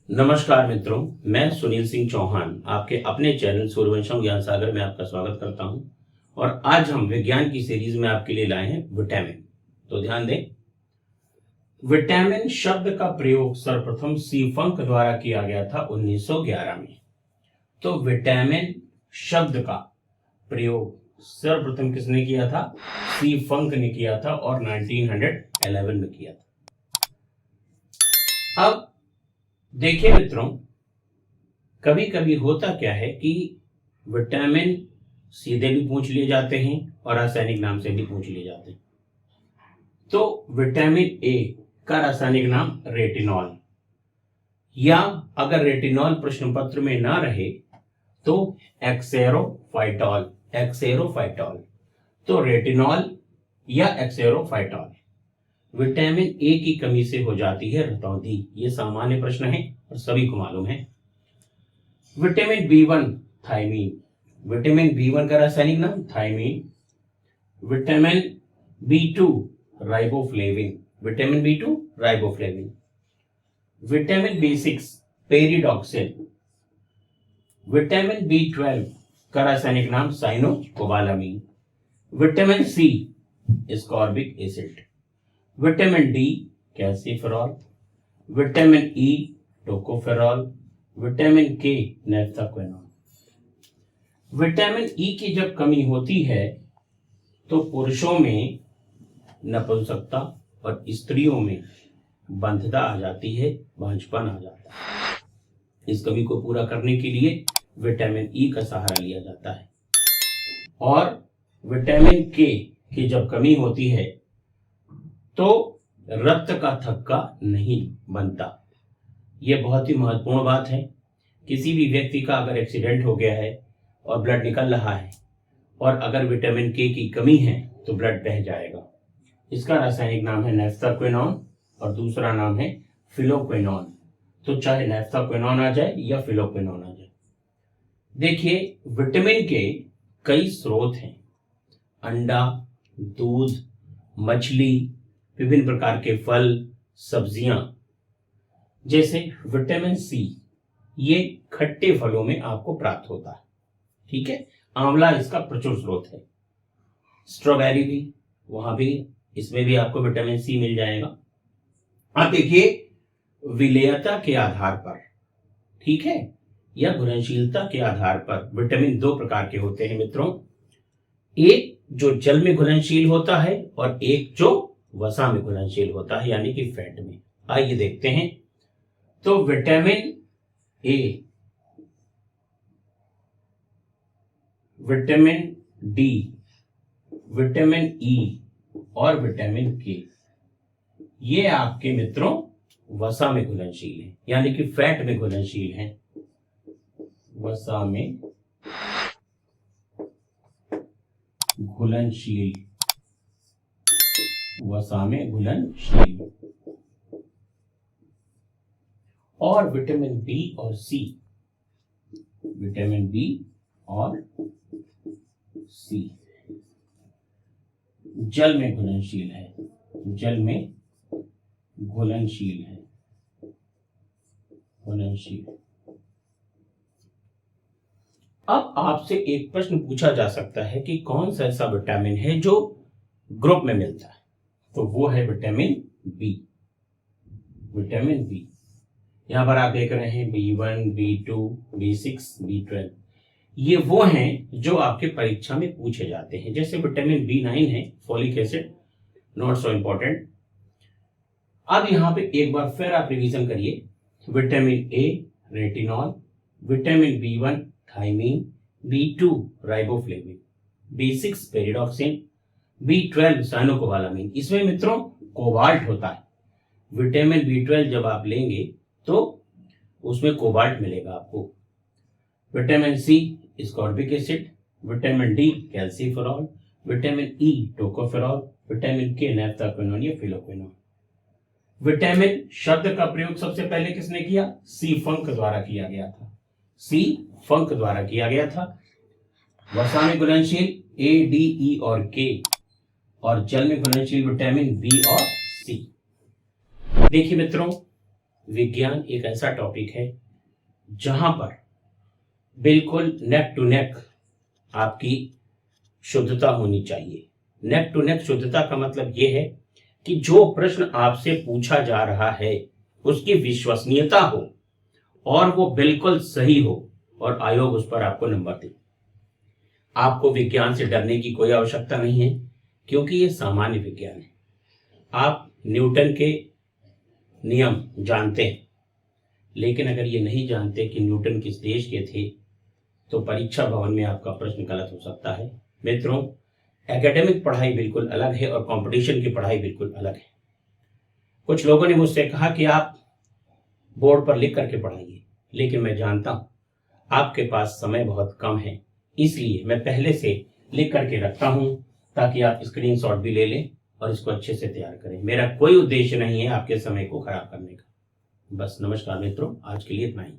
नमस्कार मित्रों, मैं सुनील सिंह चौहान आपके अपने चैनल सूर्यवंशम ज्ञान सागर में आपका स्वागत करता हूं। और आज हम विज्ञान की सीरीज में आपके लिए लाए हैं विटामिन। तो ध्यान दें, विटामिन शब्द का प्रयोग सर्वप्रथम सी फंक द्वारा किया गया था 1911 में। तो विटामिन शब्द का प्रयोग सर्वप्रथम किसने किया था? सी फंक ने किया था और 1911 में किया था। अब देखिए मित्रों, कभी कभी होता क्या है कि विटामिन सीधे भी पूछ लिए जाते हैं और रासायनिक नाम से भी पूछ लिए जाते हैं। तो विटामिन ए का रासायनिक नाम रेटिनॉल, या अगर रेटिनॉल प्रश्न पत्र में ना रहे तो एक्सेरोफाइटॉल। तो रेटिनॉल या एक्सेरोफाइटॉल। विटामिन ए की कमी से हो जाती है रतौंधी। ये सामान्य प्रश्न है और सभी को मालूम है। Vitamin B1 thymine. Vitamin B1 का रासायनिक नाम thymine. Vitamin बी2 riboflavin. Vitamin बी2 riboflavin. Vitamin B6 pyridoxine. Vitamin B12 का रासायनिक नाम साइनोकोबालामीन। Vitamin C ascorbic acid. Vitamin D calciferol. Vitamin E tocopherol. Vitamin K नेफ्थाक्विनोन। Vitamin E की जब कमी होती है तो पुरुषों में नपुंसकता और स्त्रियों में बंधता आ जाती है, बांझपन आ जाता है। इस कमी को पूरा करने के लिए विटामिन ई का सहारा लिया जाता है। और विटामिन के की जब कमी होती है तो रक्त का थक्का नहीं बनता। यह बहुत ही महत्वपूर्ण बात है। किसी भी व्यक्ति का अगर एक्सीडेंट हो गया है और ब्लड निकल रहा है और अगर विटामिन के की कमी है तो ब्लड बह जाएगा। इसका रासायनिक नाम है नेफ्थाक्विनोन और दूसरा नाम है फिलोक्विनोन। तो चाहे नेफ्थाक्विनोन आ जाए या फिलोक्विनोन आ जाए। देखिए, विटामिन के कई स्रोत हैं। अंडा, दूध, मछली, विभिन्न प्रकार के फल, सब्जियां। जैसे विटामिन सी, ये खट्टे फलों में आपको प्राप्त होता है। ठीक है, आंवला इसका प्रचुर स्रोत है। स्ट्रॉबेरी भी, वहां भी इसमें भी आपको विटामिन सी मिल जाएगा। आप देखिए, विलेयता के आधार पर, ठीक है, या घुलनशीलता के आधार पर विटामिन दो प्रकार के होते हैं मित्रों। एक जो जल में घुलनशील होता है और एक जो वसा में घुलनशील होता है, यानी कि फैट में। आइए देखते हैं। तो vitamin A, vitamin D, vitamin E और विटामिन के, ये आपके मित्रों वसा में घुलनशील है, यानी कि फैट में घुलनशील है। वसा में घुलनशील, वसा में घुलनशील। और विटामिन बी और सी, विटामिन बी और सी जल में घुलनशील है, जल में घुलनशील है, घुलनशील। अब आपसे एक प्रश्न पूछा जा सकता है कि कौन सा ऐसा विटामिन है जो ग्रुप में मिलता है? तो वो है विटामिन बी। विटामिन बी, यहां पर आप देख रहे हैं B1, B2, B6, B12। ये वो हैं जो आपके परीक्षा में पूछे जाते हैं। जैसे विटामिन B9 है, folic acid, not so important. अब यहां पे एक बार फिर आप रिवीजन करिए। Vitamin A retinol, vitamin B1 thiamine, B2 riboflavin, B6 pyridoxine, B12 cyanocobalamin. इसमें मित्रों कोबाल्ट होता है। विटामिन B12 जब आप लेंगे तो उसमें कोबाल्ट मिलेगा आपको। Vitamin C ascorbic acid, vitamin D calciferol, vitamin E tocopherol, vitamin K naphthoquinone या फिलोक्विनोन। विटामिन शब्द का प्रयोग सबसे पहले किसने किया? सी फंक द्वारा किया गया था। सी फंक द्वारा किया गया था। वसा में घुलनशील ए, डी, ई और के, और जल में घुलनशील विटामिन बी और सी। देखिए मित्रों, विज्ञान एक ऐसा टॉपिक है जहां पर बिल्कुल नेक टू नेक आपकी शुद्धता होनी चाहिए। नेक टू नेक शुद्धता का मतलब यह है कि जो प्रश्न आपसे पूछा जा रहा है उसकी विश्वसनीयता हो और वो बिल्कुल सही हो और आयोग उस पर आपको नंबर दे। आपको विज्ञान से डरने की कोई आवश्यकता नहीं है क्योंकि ये सामान्य विज्ञान है। आप न्यूटन के नियम जानते हैं, लेकिन अगर ये नहीं जानते कि न्यूटन किस देश के थे तो परीक्षा भवन में आपका प्रश्न गलत हो सकता है। मित्रों, एकेडमिक पढ़ाई बिल्कुल अलग है और कंपटीशन की पढ़ाई बिल्कुल अलग है। कुछ लोगों ने मुझसे कहा कि आप बोर्ड पर लिख करके पढ़ाइए, लेकिन मैं जानता हूं आपके पास समय बहुत कम है, इसलिए मैं पहले से लिख करके रखता हूं ताकि आप स्क्रीनशॉट भी ले लें और इसको अच्छे से तैयार करें। मेरा कोई उद्देश्य नहीं है आपके समय को खराब करने का। बस नमस्कार मित्रों, आज के लिए इतना ही।